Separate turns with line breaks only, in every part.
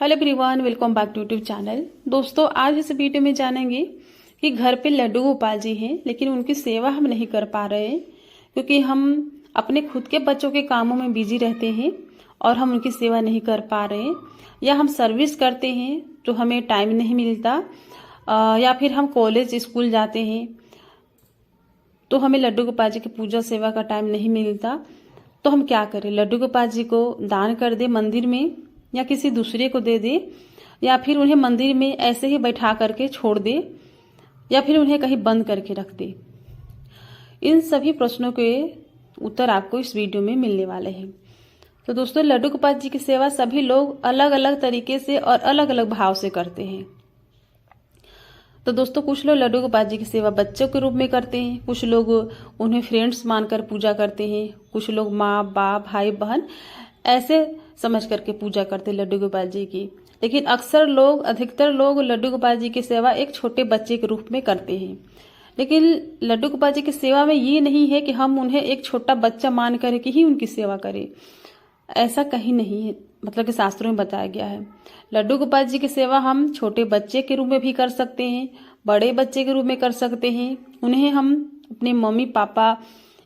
Hello everyone, welcome back to YouTube channel. दोस्तों, आज इस वीडियो में जानेंगे कि घर पे लड्डू गोपाल जी हैं, लेकिन उनकी सेवा हम नहीं कर पा रहे हैं क्योंकि हम अपने खुद के बच्चों के कामों में बिजी रहते हैं और हम उनकी सेवा नहीं कर पा रहे हैं, या हम सर्विस करते हैं तो हमें टाइम नहीं मिलता, या फिर हम कॉलेज स्कूल जाते हैं तो हमें लड्डू गोपाल जी की पूजा सेवा का टाइम नहीं मिलता। तो हम क्या करें? लड्डू गोपाल जी को दान कर दे मंदिर में, या किसी दूसरे को दे दे, या फिर उन्हें मंदिर में ऐसे ही बैठा करके छोड़ दे, या फिर उन्हें कहीं बंद करके रख दे। इन सभी प्रश्नों के उत्तर आपको इस वीडियो में मिलने वाले हैं। तो दोस्तों, लड्डू गोपाल जी की सेवा सभी लोग अलग अलग तरीके से और अलग अलग भाव से करते हैं। तो दोस्तों, कुछ लोग लड्डू गोपाल जी की सेवा बच्चों के रूप में करते हैं, कुछ लोग उन्हें फ्रेंड्स मानकर पूजा करते हैं, कुछ लोग माँ बाप भाई बहन ऐसे समझ करके पूजा करते लड्डू गोपाल जी की। लेकिन अधिकतर लोग लड्डू गोपाल जी की सेवा एक छोटे बच्चे के रूप में करते हैं। लेकिन लड्डू गोपाल जी की सेवा में ये नहीं है कि हम उन्हें एक छोटा बच्चा मान करके ही उनकी सेवा करें। ऐसा कहीं नहीं है, मतलब कि शास्त्रों में बताया गया है। लड्डू गोपाल जी की सेवा हम छोटे बच्चे के रूप में भी कर सकते हैं, बड़े बच्चे के रूप में कर सकते हैं। उन्हें हम अपने मम्मी पापा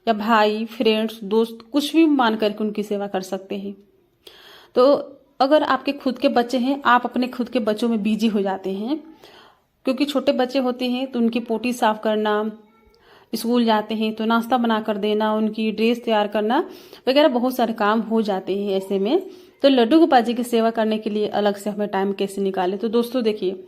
या भाई फ्रेंड्स दोस्त कुछ भी मान करके उनकी सेवा कर सकते हैं। तो अगर आपके खुद के बच्चे हैं, आप अपने खुद के बच्चों में बिजी हो जाते हैं, क्योंकि छोटे बच्चे होते हैं तो उनकी पोटी साफ करना, स्कूल जाते हैं तो नाश्ता बना कर देना, उनकी ड्रेस तैयार करना वगैरह बहुत सारे काम हो जाते हैं। ऐसे में तो लड्डू गोपाल जी की सेवा करने के लिए अलग से हमें टाइम कैसे निकालें? तो दोस्तों देखिए,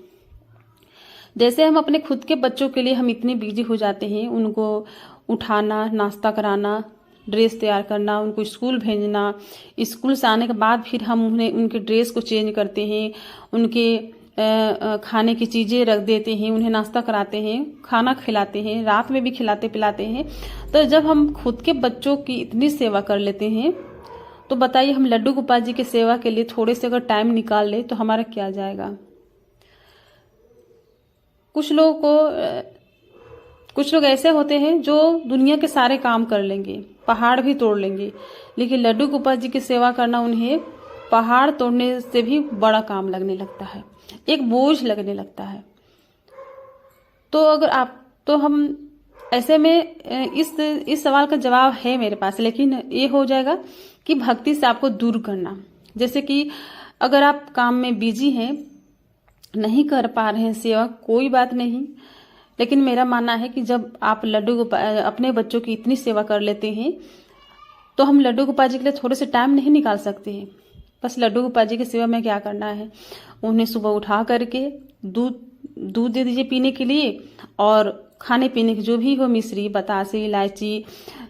जैसे हम अपने खुद के बच्चों के लिए हम इतने बिजी हो जाते हैं, उनको उठाना, नाश्ता कराना, ड्रेस तैयार करना, उनको स्कूल भेजना, स्कूल से आने के बाद फिर हम उन्हें उनके ड्रेस को चेंज करते हैं, उनके खाने की चीज़ें रख देते हैं, उन्हें नाश्ता कराते हैं, खाना खिलाते हैं, रात में भी खिलाते पिलाते हैं। तो जब हम खुद के बच्चों की इतनी सेवा कर लेते हैं, तो बताइए हम लड्डू गोपाल जी की सेवा के लिए थोड़े से अगर टाइम निकाल ले तो हमारा क्या जाएगा? कुछ लोग ऐसे होते हैं जो दुनिया के सारे काम कर लेंगे, पहाड़ भी तोड़ लेंगे, लेकिन लड्डू गोपाल जी की सेवा करना उन्हें पहाड़ तोड़ने से भी बड़ा काम लगने लगता है, एक बोझ लगने लगता है। तो हम ऐसे में इस सवाल का जवाब है मेरे पास, लेकिन ये हो जाएगा कि भक्ति से आपको दूर करना। जैसे कि अगर आप काम में बिजी हैं, नहीं कर पा रहे हैं सेवा, कोई बात नहीं, लेकिन मेरा मानना है कि जब आप अपने बच्चों की इतनी सेवा कर लेते हैं तो हम लड्डू गोपाल जी के लिए थोड़े से टाइम नहीं निकाल सकते हैं। बस लड्डू गोपाल जी की सेवा में क्या करना है, उन्हें सुबह उठा करके दूध दे दीजिए पीने के लिए, और खाने पीने की जो भी हो, मिश्री बतासे इलायची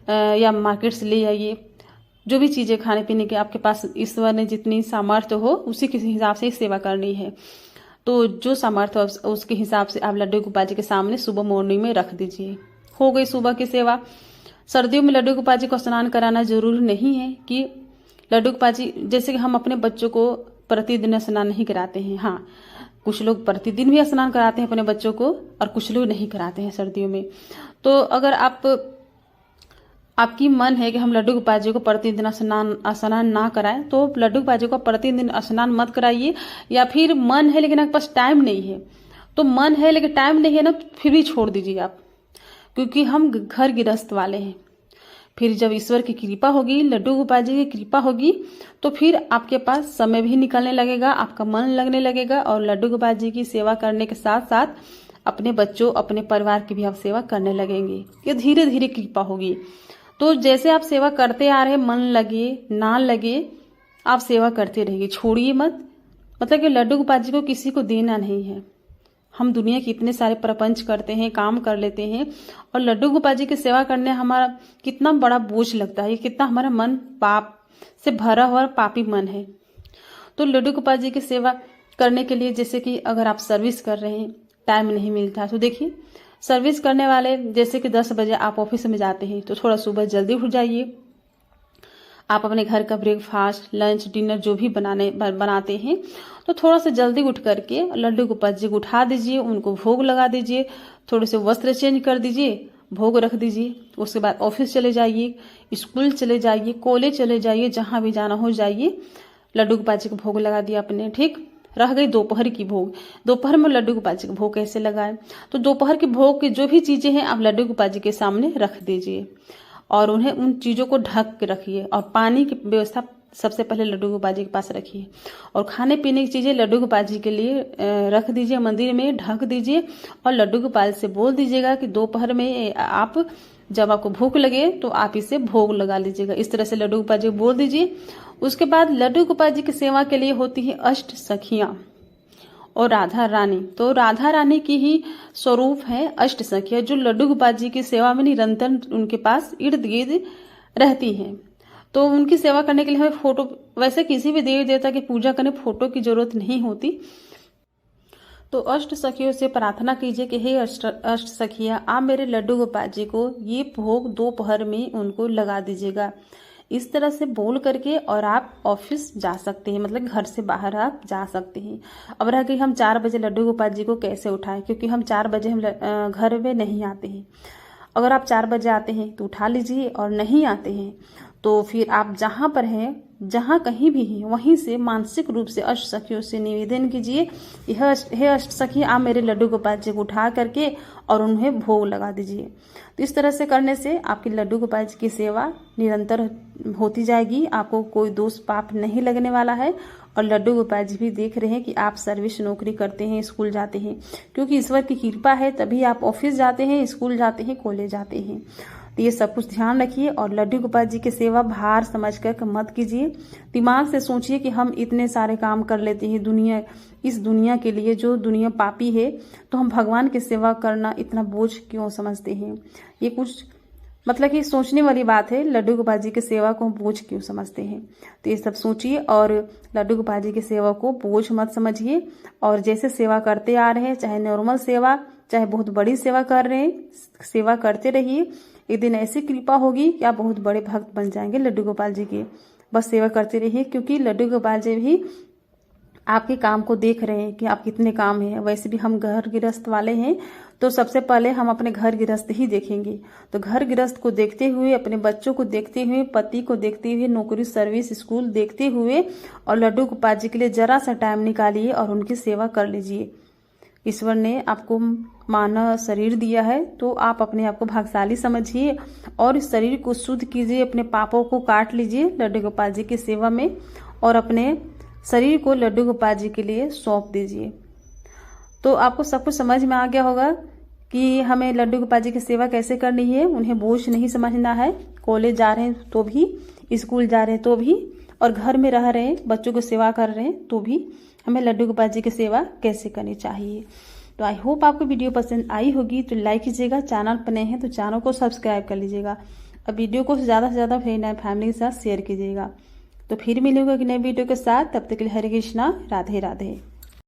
या मार्केट से ले आइए, जो भी चीज़ें खाने पीने के आपके पास ईश्वर ने जितनी सामर्थ्य हो उसी के हिसाब से सेवा करनी है। तो जो सामर्थ्य उसके हिसाब से आप लड्डू गोपाल जी के सामने सुबह मॉर्निंग में रख दीजिए। हो गई सुबह की सेवा। सर्दियों में लड्डू गोपाल जी को स्नान कराना जरूरी नहीं है कि लड्डू गोपाल जी, जैसे कि हम अपने बच्चों को प्रतिदिन स्नान नहीं कराते हैं। हाँ, कुछ लोग प्रतिदिन भी स्नान कराते हैं अपने बच्चों को, और कुछ लोग नहीं कराते हैं सर्दियों में। तो अगर आपकी मन है कि हम लड्डू गोपाल जी को प्रतिदिन स्नान ना कराएं, तो लड्डू गोपाल जी को प्रतिदिन स्नान मत कराइए। या फिर मन है लेकिन आपके पास टाइम नहीं है, तो मन है लेकिन टाइम नहीं है ना, फिर भी छोड़ दीजिए आप, क्योंकि हम घर गृहस्थ वाले हैं। फिर जब ईश्वर की कृपा होगी, लड्डू गोपाल जी की कृपा होगी, तो फिर आपके पास समय भी निकलने लगेगा, आपका मन लगने लगेगा, और लड्डू गोपाल जी की सेवा करने के साथ साथ अपने बच्चों अपने परिवार की भी आप सेवा करने लगेंगे। ये धीरे धीरे कृपा होगी। तो जैसे आप सेवा करते आ रहे, मन लगे ना लगे, आप सेवा करते रहिए, छोड़िए मत। मतलब कि लड्डू गोपाल जी को किसी को देना नहीं है। हम दुनिया के इतने सारे प्रपंच करते हैं, काम कर लेते हैं, और लड्डू गोपाल जी की सेवा करने हमारा कितना बड़ा बोझ लगता है, कितना हमारा मन पाप से भरा हुआ पापी मन है। तो लड्डू गोपाल जी की सेवा करने के लिए, जैसे कि अगर आप सर्विस कर रहे हैं, टाइम नहीं मिलता, तो देखिए सर्विस करने वाले, जैसे कि 10 बजे आप ऑफिस में जाते हैं, तो थोड़ा सुबह जल्दी उठ जाइए। आप अपने घर का ब्रेकफास्ट, लंच, डिनर जो भी बनाते हैं, तो थोड़ा सा जल्दी उठ करके लड्डू गोपाल जी को उठा दीजिए, उनको भोग लगा दीजिए, थोड़े से वस्त्र चेंज कर दीजिए, भोग रख दीजिए। उसके बाद ऑफिस चले जाइए, स्कूल चले जाइए, कॉलेज चले जाइए, जहाँ भी जाना हो जाइए, लड्डू गोपाल जी को भोग लगा दिया आपने, ठीक। रह गई दोपहर की भोग। दोपहर में लड्डू गोपाल जी का भोग कैसे लगाए, तो दोपहर की भोग की जो भी चीजें हैं आप लड्डू गोपाल जी के सामने रख दीजिए और उन्हें उन चीजों को ढक के रखिए और पानी की व्यवस्था सबसे पहले लड्डू गोपाल जी के पास रखिए और खाने पीने की चीजें लड्डू गोपाल जी के लिए रख दीजिए, मंदिर में ढक दीजिए और लड्डू गोपाल से बोल दीजिएगा कि दोपहर में आप जब आपको भूख लगे तो आप इसे भोग लगा लीजिएगा। इस तरह से लड्डू गोपाल जी को बोल दीजिए। उसके बाद लड्डू गोपाल जी की सेवा के लिए होती है अष्ट सखियां और राधा रानी। तो राधा रानी की ही स्वरूप है अष्ट सखियां, जो लड्डू गोपाल जी की सेवा में निरंतर उनके पास इर्द गिर्द रहती हैं। तो उनकी सेवा करने के लिए हमें फोटो, वैसे किसी भी देवी देवता की पूजा करने फोटो की जरूरत नहीं होती। तो अष्ट सखियों से प्रार्थना कीजिए कि हे अष्ट सखियां, आप मेरे लड्डू गोपाल जी को ये भोग दोपहर में उनको लगा दीजिएगा। इस तरह से बोल करके और आप ऑफिस जा सकते हैं, मतलब घर से बाहर आप जा सकते हैं। अब रह गई हम 4 बजे लड्डू गोपाल जी को कैसे उठाएं, क्योंकि हम 4 बजे हम घर में नहीं आते हैं। अगर आप 4 बजे आते हैं तो उठा लीजिए और नहीं आते हैं तो फिर आप जहां पर हैं, जहां कहीं भी हैं, वहीं से मानसिक रूप से अष्ट सखियों से निवेदन कीजिए, हे अष्ट सखी, आप मेरे लड्डू गोपाल जी को उठा करके और उन्हें भोग लगा दीजिए। तो इस तरह से करने से आपकी लड्डू गोपाल जी की सेवा निरंतर होती जाएगी, आपको कोई दोष पाप नहीं लगने वाला है। और लड्डू गोपाल जी भी देख रहे हैं कि आप सर्विस नौकरी करते हैं, स्कूल जाते हैं, क्योंकि ईश्वर की कृपा है तभी आप ऑफिस जाते हैं, स्कूल जाते हैं, कॉलेज जाते हैं। तो ये सब कुछ ध्यान रखिए और लड्डू गोपाल जी की सेवा भार समझकर मत कीजिए। दिमाग से सोचिए कि हम इतने सारे काम कर लेते हैं इस दुनिया के लिए, जो दुनिया पापी है, तो हम भगवान की सेवा करना इतना बोझ क्यों समझते हैं। ये कुछ मतलब कि सोचने वाली बात है, लड्डू गोपाल जी की सेवा को हम बोझ क्यों समझते हैं। तो ये सब सोचिए और लड्डू गोपाल जी की सेवा को बोझ मत समझिए और जैसे सेवा करते आ रहे हैं, चाहे नॉर्मल सेवा चाहे बहुत बड़ी सेवा कर रहे हैं, सेवा करते रहिए। एक दिन ऐसी कृपा होगी कि आप बहुत बड़े भक्त बन जाएंगे लड्डू गोपाल जी के। बस सेवा करते रहिए, क्योंकि लड्डू गोपाल जी भी आपके काम को देख रहे हैं कि आप कितने काम हैं। वैसे भी हम घर गृहस्थ वाले हैं, तो सबसे पहले हम अपने घर गृहस्थ ही देखेंगे। तो घर गृहस्थ को देखते हुए, अपने बच्चों को देखते हुए, पति को देखते हुए, नौकरी सर्विस स्कूल देखते हुए और लड्डू गोपाल जी के लिए जरा सा टाइम निकालिए और उनकी सेवा कर लीजिए। ईश्वर ने आपको मानव शरीर दिया है, तो आप अपने आप को भाग्यशाली समझिए और इस शरीर को शुद्ध कीजिए, अपने पापों को काट लीजिए लड्डू गोपाल जी की सेवा में और अपने शरीर को लड्डू गोपाल जी के लिए सौंप दीजिए। तो आपको सब कुछ समझ में आ गया होगा कि हमें लड्डू गोपाल जी की सेवा कैसे करनी है। उन्हें बोझ नहीं समझना है। कॉलेज जा रहे हैं तो भी, स्कूल जा रहे हैं तो भी, और घर में रह रहे हैं, बच्चों को सेवा कर रहे हैं तो भी हमें लड्डू गोपाल जी की सेवा कैसे करनी चाहिए। तो आई होप आपको वीडियो पसंद आई होगी। तो लाइक कीजिएगा, चैनल पर नए हैं तो चैनल को सब्सक्राइब कर लीजिएगा और वीडियो को ज़्यादा से ज़्यादा फैमिली के साथ शेयर कीजिएगा। तो फिर मिलेंगे एक नए वीडियो के साथ, तब तक के लिए हरे कृष्णा, राधे राधे।